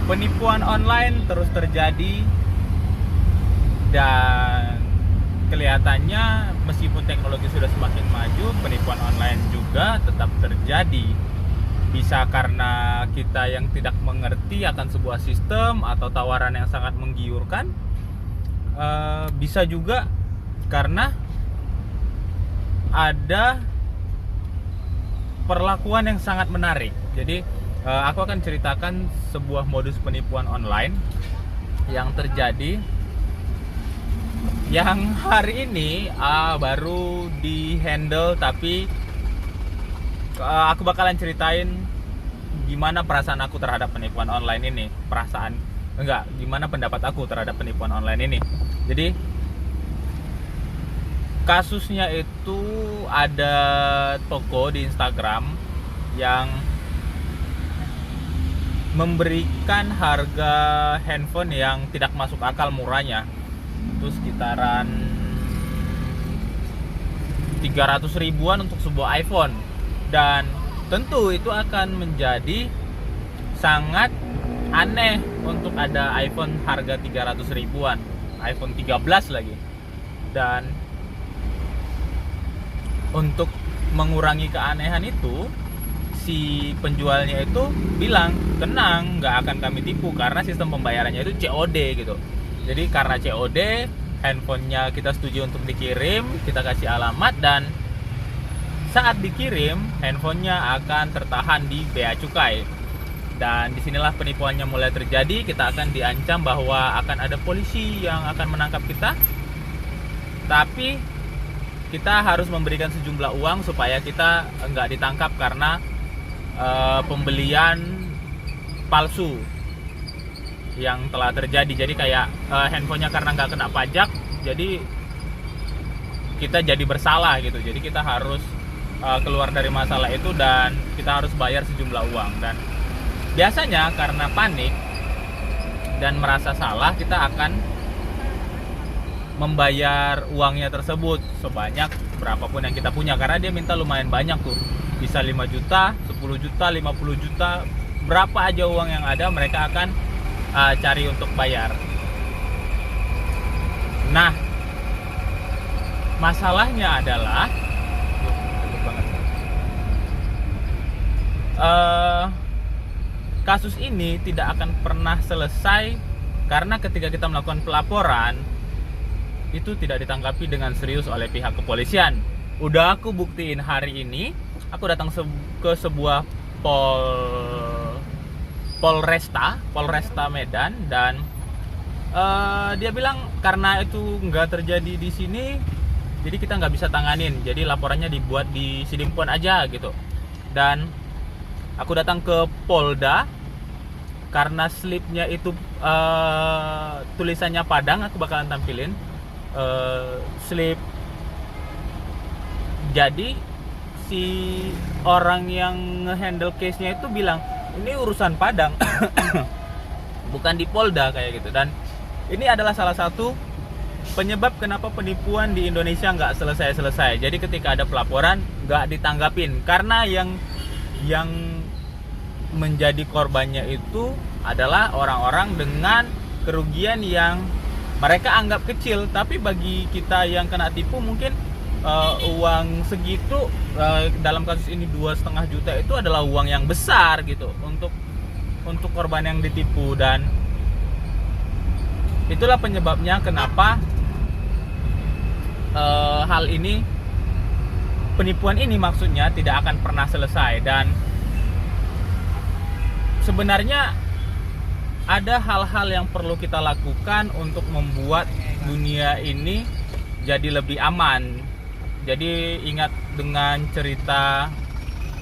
Penipuan online terus terjadi dan kelihatannya meskipun teknologi sudah semakin maju, penipuan online juga tetap terjadi. Bisa karena kita yang tidak mengerti akan sebuah sistem atau tawaran yang sangat menggiurkan. Bisa juga karena ada perlakuan yang sangat menarik. Jadi aku akan ceritakan sebuah modus penipuan online yang terjadi, yang hari ini baru di handle, tapi aku bakalan ceritain gimana perasaan aku terhadap penipuan online ini. Gimana pendapat aku terhadap penipuan online ini. Jadi kasusnya itu ada toko di Instagram yang memberikan harga handphone yang tidak masuk akal murahnya. Itu sekitaran 300 ribuan untuk sebuah iPhone. Dan tentu itu akan menjadi sangat aneh untuk ada iPhone harga 300 ribuan, iPhone 13 lagi. Dan untuk mengurangi keanehan itu, si penjualnya itu bilang, tenang, nggak akan kami tipu karena sistem pembayarannya itu COD gitu. Jadi karena COD, handphonenya kita setuju untuk dikirim, kita kasih alamat, dan saat dikirim handphonenya akan tertahan di bea cukai. Dan disinilah penipuannya mulai terjadi. Kita akan diancam bahwa akan ada polisi yang akan menangkap kita, tapi kita harus memberikan sejumlah uang supaya kita nggak ditangkap karena pembelian palsu yang telah terjadi. Jadi kayak handphonenya karena nggak kena pajak, jadi kita jadi bersalah gitu. Jadi kita harus keluar dari masalah itu dan kita harus bayar sejumlah uang. Dan biasanya karena panik dan merasa salah, kita akan membayar uangnya tersebut sebanyak berapapun yang kita punya, karena dia minta lumayan banyak tuh, bisa 5 juta, 10 juta, 50 juta, berapa aja uang yang ada mereka akan cari untuk bayar. Nah, masalahnya adalah kasus ini tidak akan pernah selesai karena ketika kita melakukan pelaporan itu tidak ditanggapi dengan serius oleh pihak kepolisian. Udah aku buktiin hari ini, aku datang ke sebuah Polresta Medan, dan dia bilang karena itu nggak terjadi di sini, jadi kita nggak bisa tanganin. Jadi laporannya dibuat di Sidimpuan aja gitu. Dan aku datang ke Polda karena slipnya itu tulisannya Padang. Aku bakalan tampilin slip. Jadi si orang yang ngehandle case-nya itu bilang ini urusan Padang bukan di Polda kayak gitu. Dan ini adalah salah satu penyebab kenapa penipuan di Indonesia nggak selesai-selesai. Jadi ketika ada pelaporan nggak ditanggapin karena yang menjadi korbannya itu adalah orang-orang dengan kerugian yang mereka anggap kecil, tapi bagi kita yang kena tipu mungkin uang segitu, dalam kasus ini 2,5 juta itu adalah uang yang besar gitu untuk korban yang ditipu. Dan itulah penyebabnya kenapa hal ini, penipuan ini maksudnya tidak akan pernah selesai. Dan sebenarnya ada hal-hal yang perlu kita lakukan untuk membuat dunia ini jadi lebih aman. Jadi ingat dengan cerita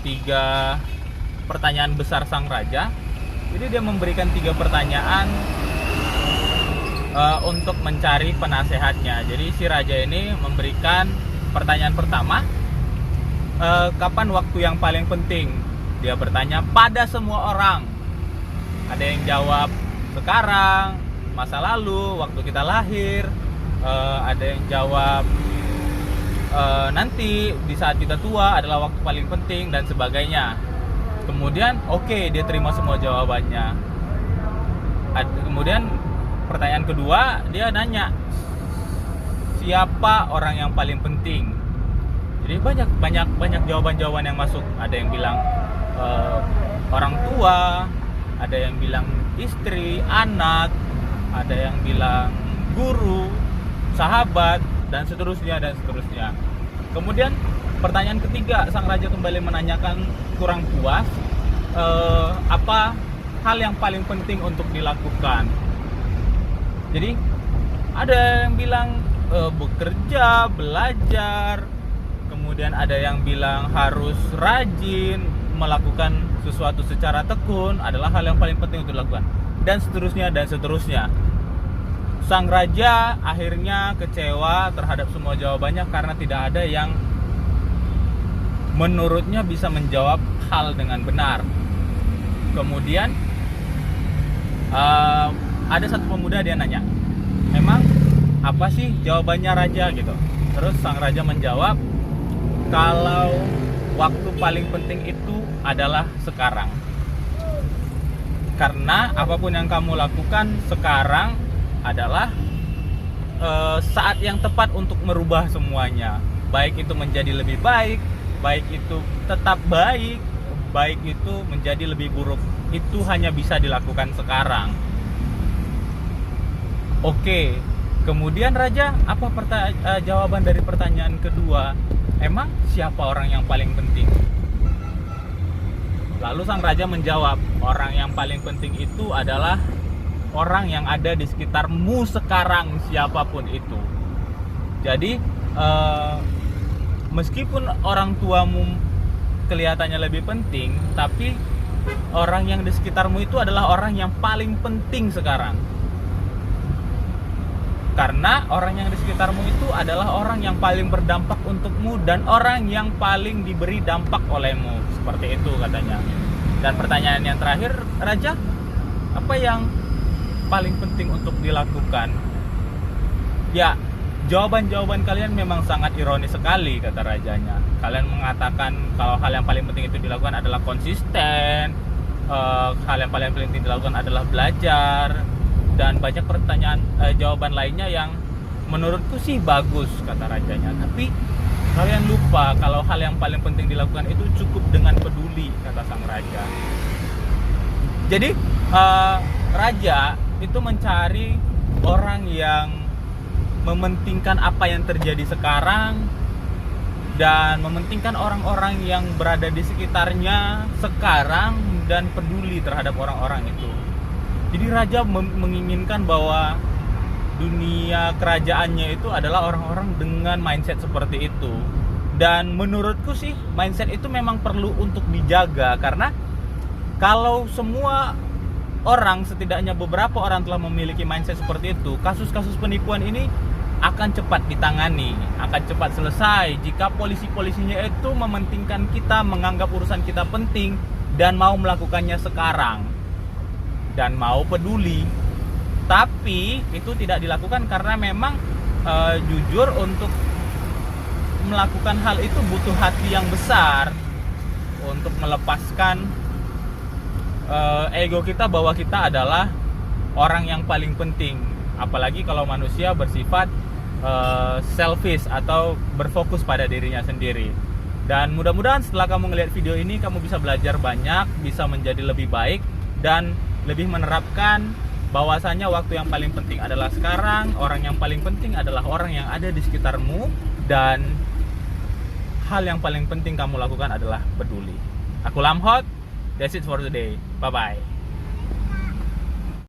3 pertanyaan besar sang raja. Jadi dia memberikan 3 pertanyaan untuk mencari penasehatnya. Jadi si raja ini memberikan pertanyaan pertama, kapan waktu yang paling penting? Dia bertanya pada semua orang. Ada yang jawab sekarang, masa lalu, waktu kita lahir. Ada yang jawab nanti di saat kita tua adalah waktu paling penting, dan sebagainya. Kemudian dia terima semua jawabannya. Kemudian pertanyaan kedua, dia nanya siapa orang yang paling penting. Jadi banyak jawaban-jawaban yang masuk. Ada yang bilang orang tua, ada yang bilang istri, anak, ada yang bilang guru, sahabat, dan seterusnya. Kemudian pertanyaan ketiga, sang raja kembali menanyakan kurang puas, apa hal yang paling penting untuk dilakukan. Jadi ada yang bilang bekerja, belajar, kemudian ada yang bilang harus rajin, melakukan sesuatu secara tekun adalah hal yang paling penting untuk dilakukan, dan seterusnya. Sang raja akhirnya kecewa terhadap semua jawabannya karena tidak ada yang menurutnya bisa menjawab hal dengan benar. Kemudian ada satu pemuda, dia nanya, memang apa sih jawabannya raja gitu. Terus sang raja menjawab, kalau waktu paling penting itu adalah sekarang. Karena apapun yang kamu lakukan sekarang adalah saat yang tepat untuk merubah semuanya. Baik itu menjadi lebih baik, baik itu tetap baik, baik itu menjadi lebih buruk. Itu hanya bisa dilakukan sekarang. Oke, kemudian raja, apa jawaban dari pertanyaan kedua? Emang siapa orang yang paling penting? Lalu sang raja menjawab, orang yang paling penting itu adalah orang yang ada di sekitarmu sekarang, siapapun itu. Jadi meskipun orang tuamu kelihatannya lebih penting, tapi orang yang di sekitarmu itu adalah orang yang paling penting sekarang. Karena orang yang di sekitarmu itu adalah orang yang paling berdampak untukmu dan orang yang paling diberi dampak olehmu. Seperti itu katanya. Dan pertanyaan yang terakhir, raja, apa yang paling penting untuk dilakukan? Ya, jawaban-jawaban kalian memang sangat ironis sekali, kata rajanya. Kalian mengatakan kalau hal yang paling penting itu dilakukan adalah konsisten, hal yang paling penting dilakukan adalah belajar, dan banyak jawaban lainnya yang menurutku sih bagus, kata rajanya. Tapi kalian lupa kalau hal yang paling penting dilakukan itu cukup dengan peduli, kata sang raja. Jadi raja itu mencari orang yang mementingkan apa yang terjadi sekarang dan mementingkan orang-orang yang berada di sekitarnya sekarang dan peduli terhadap orang-orang itu. Jadi raja menginginkan bahwa dunia kerajaannya itu adalah orang-orang dengan mindset seperti itu. Dan menurutku sih mindset itu memang perlu untuk dijaga, karena kalau semua orang, setidaknya beberapa orang telah memiliki mindset seperti itu, kasus-kasus penipuan ini akan cepat ditangani, akan cepat selesai jika polisi-polisinya itu mementingkan kita, menganggap urusan kita penting dan mau melakukannya sekarang dan mau peduli. Tapi itu tidak dilakukan karena memang jujur untuk melakukan hal itu butuh hati yang besar untuk melepaskan ego kita bahwa kita adalah orang yang paling penting. Apalagi kalau manusia bersifat selfish atau berfokus pada dirinya sendiri. Dan mudah-mudahan setelah kamu melihat video ini, kamu bisa belajar banyak, bisa menjadi lebih baik, dan lebih menerapkan bahwasanya waktu yang paling penting adalah sekarang, orang yang paling penting adalah orang yang ada di sekitarmu, dan hal yang paling penting kamu lakukan adalah peduli. Aku Lamhot, that's it for today. Bye-bye.